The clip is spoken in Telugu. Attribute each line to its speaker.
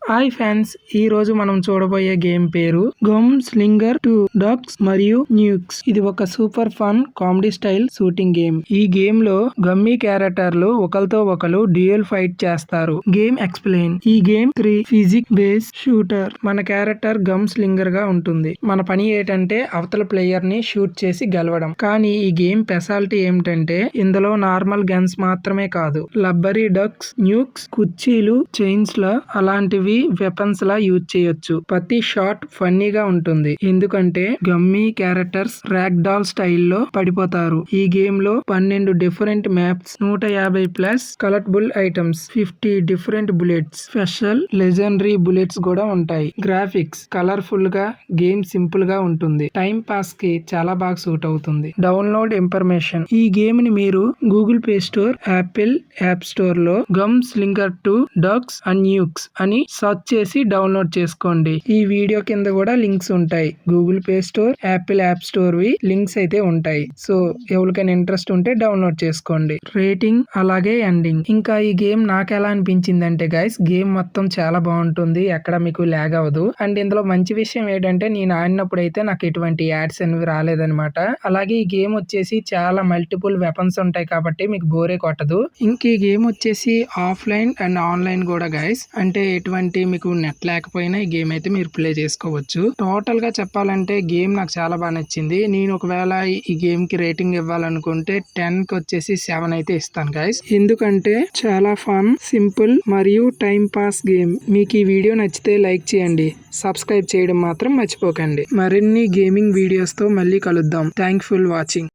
Speaker 1: హాయ్ ఫ్యాన్స్, ఈ రోజు మనం చూడబోయే గేమ్ పేరు గమ్ స్లింగర్ 2 డక్స్ మరియు న్యూక్స్. ఇది ఒక super fun comedy style shooting game. ఈ గేమ్ లో గమ్మీ క్యారెక్టర్లు ఒకరితో ఒకరు డ్యూయల్ ఫైట్ చేస్తారు. Game explain. ఈ గేమ్ 3 ఫిజిక్ బేస్ షూటర్. మన క్యారెక్టర్ గమ్ స్లింగర్ గా ఉంటుంది. మన పని ఏంటంటే అవతల ప్లేయర్ ని షూట్ చేసి గెలవడం. కానీ ఈ గేమ్ స్పెషాలిటీ ఏమిటంటే ఇందులో నార్మల్ గన్స్ మాత్రమే కాదు, లబ్బరీ డక్స్, న్యూక్స్, కుర్చీలు, చైన్స్ లా అలాంటివి వెపన్స్ లా యూజ్ చేయొచ్చు. ప్రతి షాట్ ఫన్నీగా ఉంటుంది, ఎందుకంటే గమ్మీ క్యారెక్టర్స్ ర్యాక్ డాల్ స్టైల్లో పడిపోతారు. ఈ గేమ్ లో 12 different maps, 150+ colourful items, 50 different bullets, special legendary bullets కూడా ఉంటాయి. గ్రాఫిక్స్ కలర్ఫుల్ గా, గేమ్ సింపుల్ గా ఉంటుంది. టైం పాస్ కి చాలా బాగా సూట్ అవుతుంది. Download information. ఈ గేమ్ ని మీరు Google Play Store, Apple App store లో గమ్ స్లింగర్ 2 డక్స్ అండ్ న్యూక్స్ అని సర్చ్ చేసి డౌన్లోడ్ చేసుకోండి. ఈ వీడియో కింద కూడా లింక్స్ ఉంటాయి. Google Play Store, Apple App Store వి లింక్స్ అయితే ఉంటాయి. సో ఎవరికైనా ఇంట్రెస్ట్ ఉంటే డౌన్లోడ్ చేసుకోండి. రేటింగ్ అలాగే ఎండింగ్. ఇంకా ఈ గేమ్ నాకు ఎలా అనిపించింది అంటే గైస్, గేమ్ మొత్తం చాలా బాగుంటుంది, ఎక్కడ మీకు లాగ్ అవ్వదు. అండ్ ఇందులో మంచి విషయం ఏంటంటే నేను ఆడినప్పుడు అయితే నాకు ఎటువంటి యాడ్స్ అనేవి రాలేదన్నమాట. అలాగే ఈ గేమ్ వచ్చేసి చాలా మల్టిపుల్ వెపన్స్ ఉంటాయి కాబట్టి మీకు బోరే కొట్టదు. ఇంక ఈ గేమ్ వచ్చేసి ఆఫ్లైన్ అండ్ ఆన్లైన్ కూడా గైస్. అంటే ఎటువంటి మీకు నెట్ లేకపోయినా ఈ గేమ్ అయితే మీరు ప్లే చేసుకోవచ్చు. టోటల్ గా చెప్పాలంటే గేమ్ నాకు చాలా బాగా నచ్చింది. నేను ఒకవేళ ఈ గేమ్ కి రేటింగ్ ఇవ్వాలనుకుంటే 10 కి వచ్చేసి 7 అయితే ఇస్తాను గైస్. ఎందుకంటే చాలా ఫన్, సింపుల్ మరియు టైం పాస్ గేమ్. మీకు ఈ వీడియో నచ్చితే లైక్ చేయండి, సబ్స్క్రైబ్ చేయడం మాత్రం మర్చిపోకండి. మరిన్ని గేమింగ్ వీడియోస్ తో మళ్ళీ కలుద్దాం. Thanks for watching.